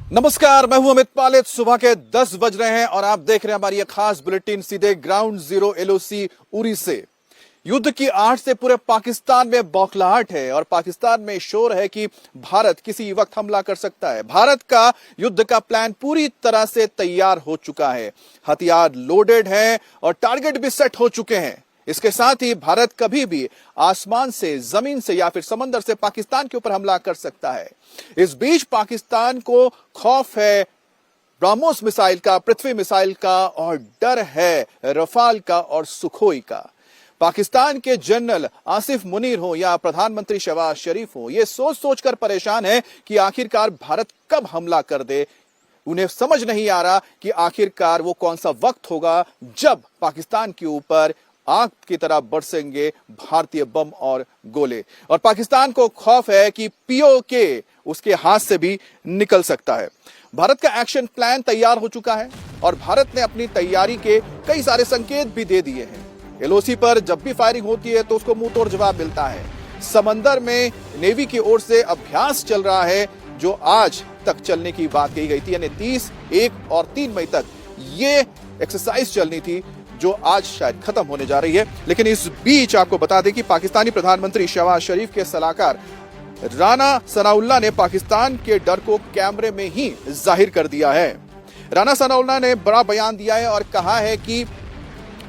नमस्कार, मैं हूं अमित पालित। सुबह के 10 बज रहे हैं और आप देख रहे हैं हमारी यह खास बुलेटिन सीधे ग्राउंड जीरो एलओसी उरी से। युद्ध की आहट से पूरे पाकिस्तान में बौखलाहट है और पाकिस्तान में शोर है कि भारत किसी वक्त हमला कर सकता है। भारत का युद्ध का प्लान पूरी तरह से तैयार हो चुका है, हथियार लोडेड हैं और टारगेट भी सेट हो चुके हैं। इसके साथ ही भारत कभी भी आसमान से, जमीन से या फिर समंदर से पाकिस्तान के ऊपर हमला कर सकता है। इस बीच पाकिस्तान को खौफ है ब्रह्मोस मिसाइल का, पृथ्वी मिसाइल का और डर है रफाल का और सुखोई का। पाकिस्तान के जनरल आसिफ मुनीर हो या प्रधानमंत्री शहबाज शरीफ हो, ये सोच सोचकर परेशान है कि आखिरकार भारत कब हमला कर दे। उन्हें समझ नहीं आ रहा कि आखिरकार वो कौन सा वक्त होगा जब पाकिस्तान के ऊपर आग की तरह बरसेंगे भारतीय बम और गोले। और पाकिस्तान को खौफ है कि पीओके उसके हाथ से भी निकल सकता है। भारत का एक्शन प्लान तैयार हो चुका है और भारत ने अपनी तैयारी के कई सारे संकेत भी दे दिए हैं। एलओसी पर जब भी फायरिंग होती है तो उसको मुंह तोड़ जवाब मिलता है। समंदर में नेवी की ओर से अभ्यास चल रहा है जो आज तक चलने की बात कही गई थी, यानी 30, 1 और 3 मई तक ये एक्सरसाइज चलनी थी जो आज शायद खत्म होने जा रही है। लेकिन इस बीच आपको बता दें कि पाकिस्तानी प्रधानमंत्री शहबाज शरीफ के सलाहकार राना सनाउल्लाह ने पाकिस्तान के डर को कैमरे में ही जाहिर कर दिया है। राना सनाउल्लाह ने बड़ा बयान दिया है और कहा है कि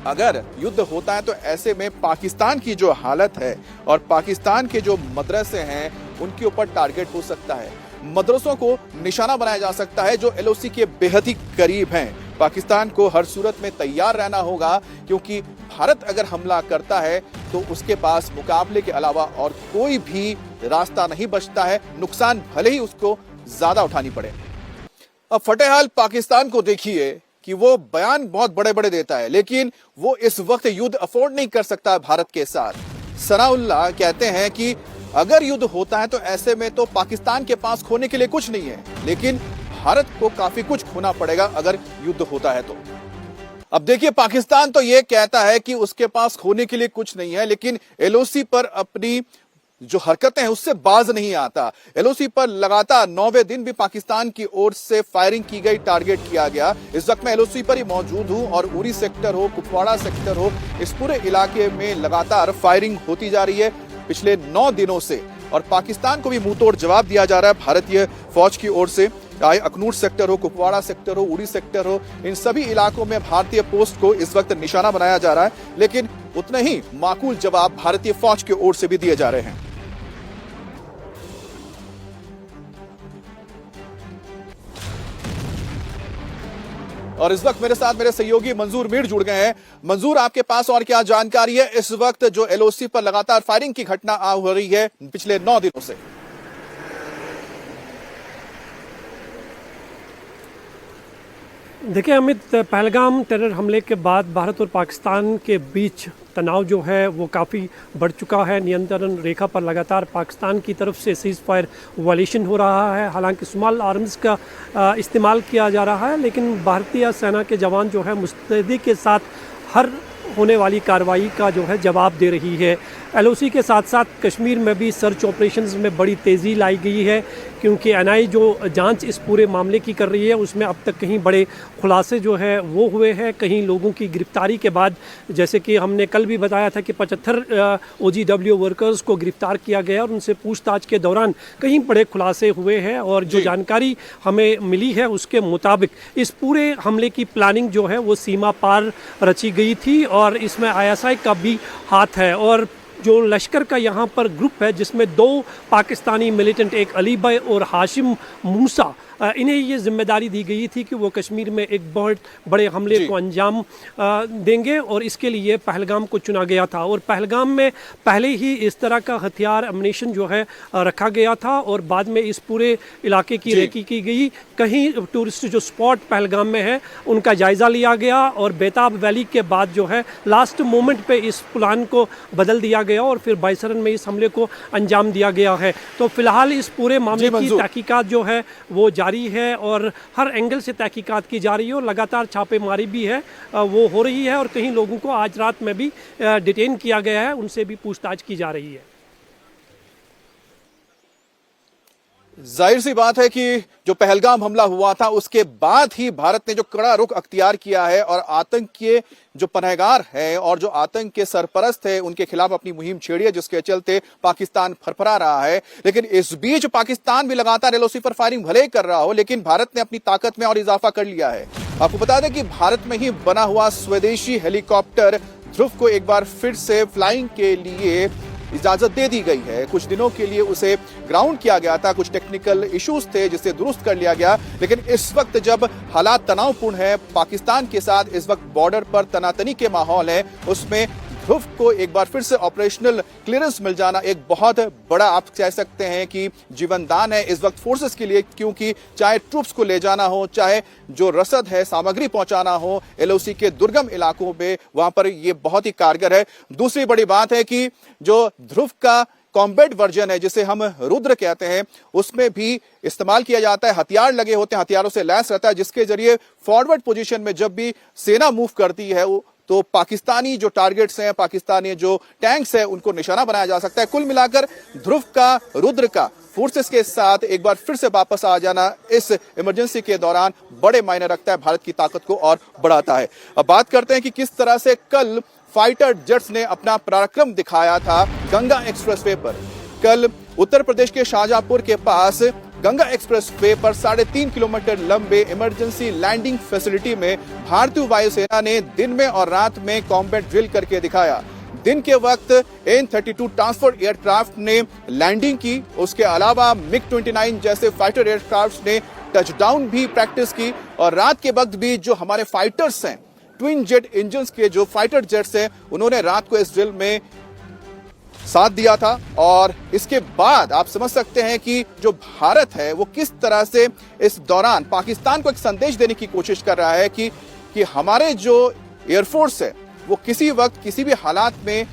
अगर युद्ध होता है तो ऐसे में पाकिस्तान की जो हालत है और पाकिस्तान के जो मदरसे हैं उनके ऊपर टारगेट हो सकता है। मदरसों को निशाना बनाया जा सकता है जो एलओसी के बेहद ही करीब हैं। पाकिस्तान को हर सूरत में तैयार रहना होगा क्योंकि भारत अगर हमला करता है तो उसके पास मुकाबले के अलावा और कोई भी रास्ता नहीं बचता है, नुकसान भले ही उसको ज्यादा उठानी पड़े। अब फतेहाल पाकिस्तान को देखिए कि वो बयान बहुत बड़े बड़े देता है लेकिन वो इस वक्त युद्ध अफोर्ड नहीं कर सकता भारत के साथ। सनाउल्लाह कहते हैं कि अगर युद्ध होता है तो ऐसे में तो पाकिस्तान के पास खोने के लिए कुछ नहीं है, लेकिन भारत को काफी कुछ खोना पड़ेगा अगर युद्ध होता है तो। अब देखिए, पाकिस्तान तो यह कहता है कि उसके पास खोने के लिए कुछ नहीं है, लेकिन एलओसी पर अपनी जो हरकतें हैं उससे बाज नहीं आता। एलओसी पर लगातार 9वें दिन भी पाकिस्तान की ओर से फायरिंग की गई, टारगेट किया गया। इस वक्त मैं एलओसी पर ही मौजूद हूं और उरी सेक्टर हो, कुपवाड़ा सेक्टर हो, इस पूरे इलाके में लगातार फायरिंग होती जा रही है पिछले 9 दिनों से और पाकिस्तान को भी मुंहतोड़ जवाब दिया जा रहा है भारतीय फौज की ओर से। चाहे अखनूर सेक्टर हो, कुपवाड़ा सेक्टर हो, उरी सेक्टर हो, इन सभी इलाकों में भारतीय पोस्ट को इस वक्त निशाना बनाया जा रहा है, लेकिन उतने ही माकूल जवाब भारतीय फौज की ओर से भी दिए जा रहे हैं। और इस वक्त मेरे साथ मेरे सहयोगी मंजूर मीर जुड़ गए हैं। मंजूर, आपके पास और क्या जानकारी है इस वक्त जो एलओसी पर लगातार फायरिंग की घटना हो रही है पिछले 9 दिनों से? देखिए अमित, पहलगाम टेरर हमले के बाद भारत और पाकिस्तान के बीच तनाव जो है वो काफ़ी बढ़ चुका है। नियंत्रण रेखा पर लगातार पाकिस्तान की तरफ से सीज फायर वायलेशन हो रहा है। हालांकि स्मॉल आर्म्स का इस्तेमाल किया जा रहा है, लेकिन भारतीय सेना के जवान जो है मुस्तैदी के साथ हर होने वाली कार्रवाई का जो है जवाब दे रही है। एलओसी के साथ साथ कश्मीर में भी सर्च ऑपरेशंस में बड़ी तेज़ी लाई गई है क्योंकि एनआई जो जांच इस पूरे मामले की कर रही है उसमें अब तक कहीं बड़े खुलासे जो है वो हुए हैं। कहीं लोगों की गिरफ्तारी के बाद, जैसे कि हमने कल भी बताया था कि 75 ओजीडब्ल्यू वर्कर्स को गिरफ्तार किया गया और उनसे पूछताछ के दौरान कहीं बड़े खुलासे हुए हैं। और जो जानकारी हमें मिली है उसके मुताबिक इस पूरे हमले की प्लानिंग जो है वो सीमा पार रची गई थी और इसमें आईएसआई का भी हाथ है। और जो लश्कर का यहाँ पर ग्रुप है जिसमें 2 पाकिस्तानी मिलिटेंट, एक अली भाई और हाशिम मूसा, इन्हें ये जिम्मेदारी दी गई थी कि वो कश्मीर में एक बहुत बड़े हमले को अंजाम देंगे और इसके लिए पहलगाम को चुना गया था। और पहलगाम में पहले ही इस तरह का हथियार एमुनेशन जो है रखा गया था और बाद में इस पूरे इलाके की रेकी की गई। कहीं टूरिस्ट जो स्पॉट पहलगाम में है उनका जायज़ा लिया गया और बेताब वैली के बाद जो है लास्ट मोमेंट पे इस प्लान को बदल दिया गया और फिर बाइसरन में इस हमले को अंजाम दिया गया है। तो फिलहाल इस पूरे मामले की तहकीकात जो है वो जारी है और हर एंगल से तहकीकात की जा रही है और लगातार छापेमारी भी है वो हो रही है और कहीं लोगों को आज रात में भी डिटेन किया गया है, उनसे भी पूछताछ की जा रही है। जाहिर सी बात है कि जो पहलगाम हमला हुआ था उसके बाद ही भारत ने जो कड़ा रुख अख्तियार किया है और आतंक के जो पनाहगार है और जो आतंक के सरपरस्त है उनके खिलाफ अपनी मुहिम छेड़ी है, जिसके चलते पाकिस्तान फरफरा रहा है। लेकिन इस बीच पाकिस्तान भी लगातार एलओसी पर फायरिंग भले ही कर रहा हो, लेकिन भारत ने अपनी ताकत में और इजाफा कर लिया है। आपको बता दें कि भारत में ही बना हुआ स्वदेशी हेलीकॉप्टर ध्रुव को एक बार फिर से फ्लाइंग के लिए इजाजत दे दी गई है। कुछ दिनों के लिए उसे ग्राउंड किया गया था, कुछ टेक्निकल इश्यूज थे जिसे दुरुस्त कर लिया गया। लेकिन इस वक्त जब हालात तनावपूर्ण है पाकिस्तान के साथ, इस वक्त बॉर्डर पर तनातनी के माहौल है, उसमें ध्रुव को एक बार फिर से ऑपरेशनल क्लियरेंस मिल जाना एक बहुत बड़ा, आप कह सकते हैं कि जीवनदान है इस वक्त फोर्सेस के लिए, क्योंकि चाहे ट्रूप्स को ले जाना हो, चाहे जो रसद है सामग्री पहुंचाना हो एलओसी के दुर्गम इलाकों में, वहां पर ये बहुत ही कारगर है। दूसरी बड़ी बात है कि जो ध्रुव का कॉम्बैट वर्जन है जिसे हम रुद्र कहते हैं, उसमें भी इस्तेमाल किया जाता है, हथियार लगे होते हैं, हथियारों से लैस रहता है, जिसके जरिए फॉरवर्ड पोजीशन में जब भी सेना मूव करती है तो पाकिस्तानी जो टारगेट्स हैं, पाकिस्तानी जो टैंक्स हैं, उनको निशाना बनाया जा सकता है। कुल मिलाकर ध्रुव का, रुद्र का फोर्सेस के साथ एक बार फिर से वापस आ जाना इस इमरजेंसी के दौरान बड़े मायने रखता है, भारत की ताकत को और बढ़ाता है। अब बात करते हैं कि किस तरह से कल फाइटर जेट्स ने अपना पराक्रम दिखाया था गंगा एक्सप्रेसवे पर। कल उत्तर प्रदेश के शाहजहांपुर के पास गंगा एक्सप्रेसवे पर 3.5 किलोमीटर लंबे इमरजेंसी लैंडिंग फैसिलिटी में भारतीय वायुसेना ने दिन में और रात में कॉम्बैट ड्रिल करके दिखाया। दिन के वक्त N-32 ट्रांसपोर्ट एयरक्राफ्ट ने लैंडिंग की, उसके अलावा MiG-29 जैसे फाइटर एयरक्राफ्ट ने टचडाउन भी प्रैक्टिस की, और रात के वक्त भी जो हमारे फाइटर्स हैं, ट्विन जेट इंजन्स के जो फाइटर जेट्स हैं, उन्होंने रात को इस ड्रिल में साथ दिया था। और इसके बाद आप समझ सकते हैं कि जो भारत है वो किस तरह से इस दौरान पाकिस्तान को एक संदेश देने की कोशिश कर रहा है कि हमारे जो एयरफोर्स है वो किसी वक्त किसी भी हालात में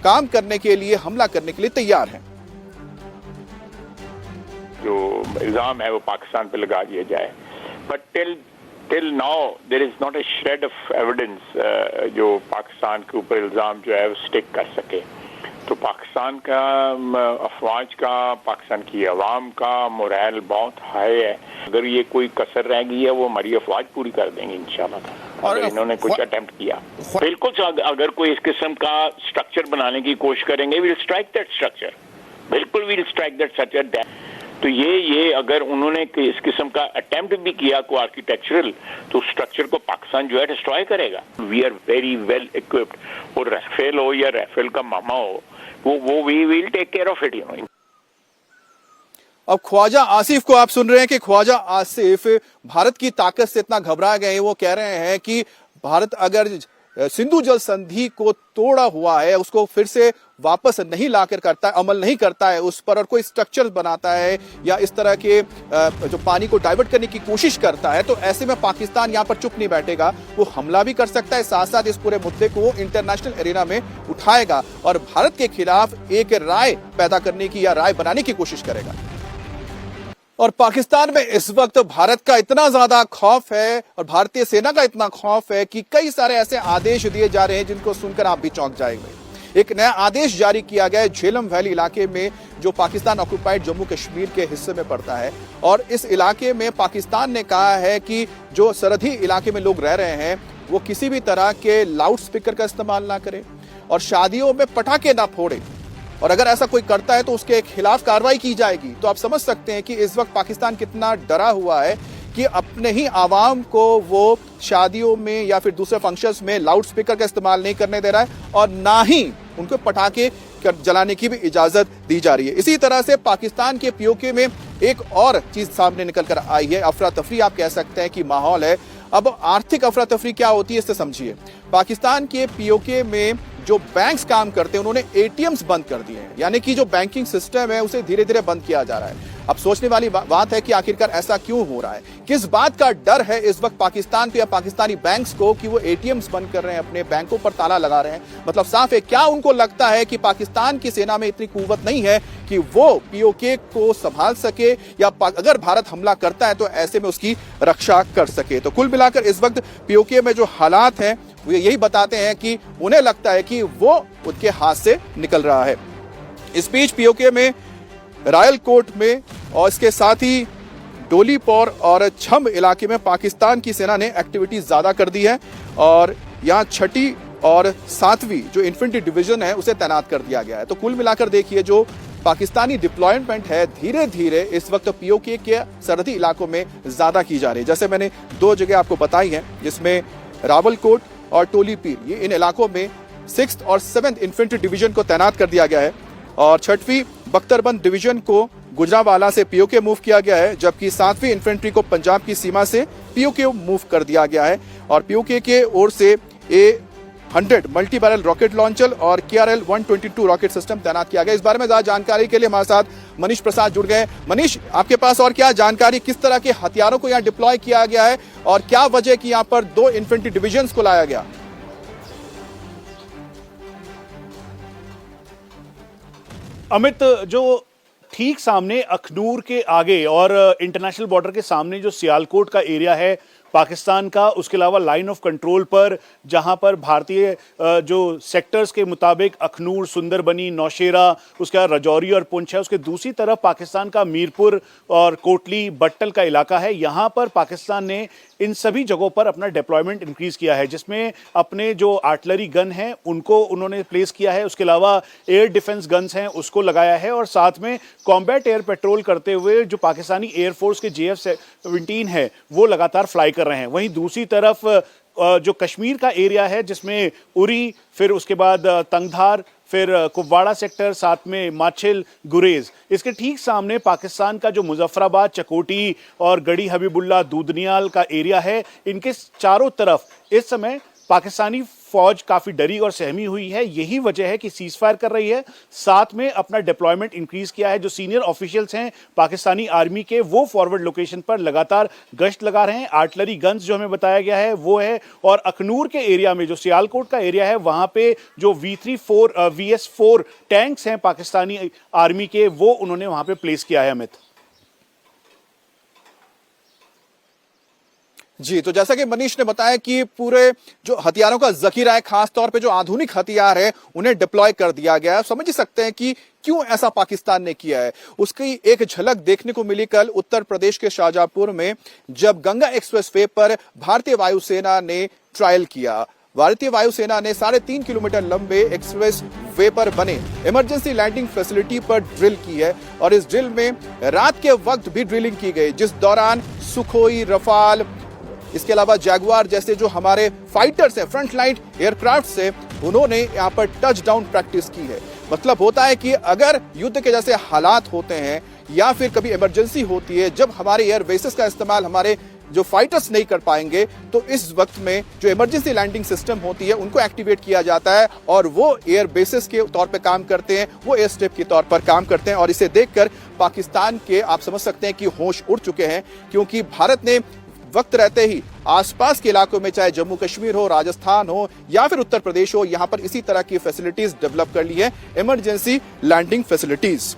काम करने के लिए, हमला करने के लिए तैयार है। जो इल्जाम है वो पाकिस्तान पे लगा दिया जाए, but till now there is not a shred of evidence जो पाकिस्तान के ऊपर इल्जाम जो है वो स्टिक कर सके। तो पाकिस्तान का अफवाज का, पाकिस्तान की आवाम का मोरल बहुत हाई है। अगर ये कोई कसर रह गई है वो हमारी अफवाज पूरी कर देंगे इंशाल्लाह। और इन्होंने कुछ अटेम्प्ट किया, बिल्कुल अगर कोई इस किस्म का स्ट्रक्चर बनाने की कोशिश करेंगे, विल स्ट्राइक दैट स्ट्रक्चर, बिल्कुल विल स्ट्राइक दैट स्ट्रक्चर। तो ये अगर उन्होंने इस किस्म का अटेम्प्ट भी किया को आर्किटेक्चरल, तो स्ट्रक्चर को पाकिस्तान जो है डिस्ट्रॉय करेगा। We are very well equipped, और राफेल हो या राफेल का मामा हो, वो we will take care of it, you know. अब ख्वाजा आसिफ को आप सुन रहे हैं कि ख्वाजा आसिफ भारत की ताकत से इतना घबरा गए हैं, वो कह रहे हैं कि भारत अगर सिंधु जल संधि को तोड़ा हुआ है, उसको फिर से वापस नहीं लाकर करता है, अमल नहीं करता है उस पर, और कोई स्ट्रक्चर बनाता है या इस तरह के जो पानी को डाइवर्ट करने की कोशिश करता है, तो ऐसे में पाकिस्तान यहां पर चुप नहीं बैठेगा, वो हमला भी कर सकता है, साथ साथ इस पूरे मुद्दे को इंटरनेशनल एरिना में उठाएगा और भारत के खिलाफ एक राय पैदा करने की या राय बनाने की कोशिश करेगा। और पाकिस्तान में इस वक्त भारत का इतना ज्यादा खौफ है और भारतीय सेना का इतना खौफ है कि कई सारे ऐसे आदेश दिए जा रहे हैं जिनको सुनकर आप भी चौंक जाएंगे। एक नया आदेश जारी किया गया है झेलम वैली इलाके में, जो पाकिस्तान ऑक्युपाइड जम्मू कश्मीर के हिस्से में पड़ता है, और इस इलाके में पाकिस्तान ने कहा है कि जो सरहदी इलाके में लोग रह रहे हैं वो किसी भी तरह के लाउड स्पीकर का इस्तेमाल ना करें और शादियों में पटाखे ना फोड़े, और अगर ऐसा कोई करता है तो उसके खिलाफ कार्रवाई की जाएगी। तो आप समझ सकते हैं कि इस वक्त पाकिस्तान कितना डरा हुआ है कि अपने ही आवाम को वो शादियों में या फिर दूसरे फंक्शंस में लाउड स्पीकर का इस्तेमाल नहीं करने दे रहा है, और ना ही उनको पटाखे जलाने की भी इजाजत दी जा रही है। इसी तरह से पाकिस्तान के पीओके में एक और चीज सामने निकल कर आई है, अफरा तफरी आप कह सकते हैं कि माहौल है। अब आर्थिक अफरा तफरी क्या होती है इससे समझिए। पाकिस्तान के पीओके में जो बैंक्स काम करते हैं उन्होंने एटीएम्स बंद कर दिए हैं, यानी कि जो बैंकिंग सिस्टम है उसे धीरे धीरे बंद किया जा रहा है। अब सोचने वाली बात है कि आखिरकार ऐसा क्यों हो रहा है, किस बात का डर है इस वक्त पाकिस्तान को या पाकिस्तानी बैंक्स को कि वो एटीएम्स बंद कर रहे हैं, अपने बैंकों पर ताला लगा रहे हैं। मतलब साफ है, क्या उनको लगता है कि पाकिस्तान की सेना में इतनी कुव्वत नहीं है कि वो पीओके को संभाल सके, या अगर भारत हमला करता है तो ऐसे में उसकी रक्षा कर सके। तो कुल मिलाकर इस वक्त पीओके में जो हालात हैं वो यही बताते हैं कि उन्हें लगता है कि वो उनके हाथ से निकल रहा है। इस बीच पीओके में रायल कोर्ट में और इसके साथ ही डोलीपोर और छम इलाके में पाकिस्तान की सेना ने एक्टिविटी ज्यादा कर दी है और यहाँ 6ठी और 7वीं जो इन्फेंट्री डिवीजन है उसे तैनात कर दिया गया है। तो कुल मिलाकर देखिए जो पाकिस्तानी डिप्लॉयमेंट है धीरे धीरे इस वक्त पीओके के सरहदी इलाकों में ज्यादा की जा रही है। जैसे मैंने 2 जगह आपको बताई हैं जिसमें रावलकोट और टोली पीर, ये इन इलाकों में 6th और 7th इन्फेंट्री डिवीजन को तैनात कर दिया गया है और 6वीं बख्तरबंद डिवीजन को गुजरांवाला से पीओके मूव किया गया है, जबकि 7वीं इन्फेंट्री को पंजाब की सीमा से पीओके मूव कर दिया गया है और पीओके के ओर से A100 multi barrel rocket launcher और KRL 122 रॉकेट सिस्टम तैनात किया गया। इस बारे में ज्यादा जानकारी के लिए हमारे साथ मनीष प्रसाद जुड़ गए। मनीष, आपके पास और क्या जानकारी, किस तरह के हथियारों को यहाँ डिप्लॉय किया गया है और क्या वजह कि यहाँ पर 2 इन्फेंट्री डिविजन को लाया गया? अमित, जो ठीक सामने अखनूर के आगे और इंटरनेशनल बॉर्डर के सामने जो सियालकोट का एरिया है पाकिस्तान का, उसके अलावा लाइन ऑफ कंट्रोल पर जहां पर भारतीय जो सेक्टर्स के मुताबिक अखनूर, सुंदरबनी, नौशेरा, उसके बाद राजौरी और पुंछ है, उसके दूसरी तरफ पाकिस्तान का मीरपुर और कोटली बट्टल का इलाका है। यहां पर पाकिस्तान ने इन सभी जगहों पर अपना डिप्लॉयमेंट इंक्रीज किया है, जिसमें अपने जो आर्टिलरी गन हैं उनको उन्होंने प्लेस किया है, उसके अलावा एयर डिफेंस गन्स हैं उसको लगाया है और साथ में कॉम्बैट एयर पेट्रोल करते हुए जो पाकिस्तानी एयरफोर्स के JF-17 है वो लगातार फ्लाई कर रहे हैं। वहीं दूसरी तरफ जो कश्मीर का एरिया है जिसमें उरी, फिर उसके बाद तंगधार, फिर कुपवाड़ा सेक्टर, साथ में माछिल, गुरेज, इसके ठीक सामने पाकिस्तान का जो मुजफ्फराबाद, चकोटी और गढ़ी हबीबुल्ला, दूधनियाल का एरिया है, इनके चारों तरफ इस समय पाकिस्तानी फौज काफी डरी और सहमी हुई है। यही वजह है कि सीज फायर कर रही है, साथ में अपना डिप्लॉयमेंट इंक्रीज किया है। जो सीनियर ऑफिशियल्स हैं पाकिस्तानी आर्मी के, वो फॉरवर्ड लोकेशन पर लगातार गश्त लगा रहे हैं। आर्टिलरी गन्स जो हमें बताया गया है वो है, और अखनूर के एरिया में जो सियालकोट का एरिया है वहां पे जो VS4 टैंक्स हैं पाकिस्तानी आर्मी के, वो उन्होंने वहां पे प्लेस किया है। अमित जी, तो जैसा कि मनीष ने बताया कि पूरे जो हथियारों का जखीरा है, खास तौर पे जो आधुनिक हथियार है उन्हें डिप्लॉय कर दिया गया है। समझ सकते हैं कि क्यों ऐसा पाकिस्तान ने किया है। उसकी एक झलक देखने को मिली कल उत्तर प्रदेश के शाहजहांपुर में, जब गंगा एक्सप्रेस वे पर भारतीय वायुसेना ने ट्रायल किया। भारतीय वायुसेना ने 3.5 किलोमीटर लंबे एक्सप्रेस वे पर बने इमरजेंसी लैंडिंग फैसिलिटी पर ड्रिल की है और इस ड्रिल में रात के वक्त भी ड्रिलिंग की गई, जिस दौरान सुखोई, रफाल, इसके अलावा जैगुआर जैसे जो हमारे फाइटर्स हैं, फ्रंट लाइन एयरक्राफ्ट से, उन्होंने यहाँ पर टच डाउन प्रैक्टिस की है। मतलब होता है कि अगर युद्ध के जैसे हालात होते हैं या फिर कभी इमरजेंसी होती है, जब हमारे एयर बेसिस का इस्तेमाल हमारे जो फाइटर्स नहीं कर पाएंगे, तो इस वक्त में जो इमरजेंसी लैंडिंग सिस्टम होती है उनको एक्टिवेट किया जाता है और वो एयर बेसिस के तौर पर काम करते हैं, वो एयर स्ट्रिप के तौर पर काम करते हैं। और इसे देखकर पाकिस्तान के आप समझ सकते हैं कि होश उड़ चुके हैं, क्योंकि भारत ने वक्त रहते ही आसपास के इलाकों में, चाहे जम्मू कश्मीर हो, राजस्थान हो या फिर उत्तर प्रदेश हो, यहां पर इसी तरह की फैसिलिटीज डेवलप कर ली है, इमरजेंसी लैंडिंग फैसिलिटीज।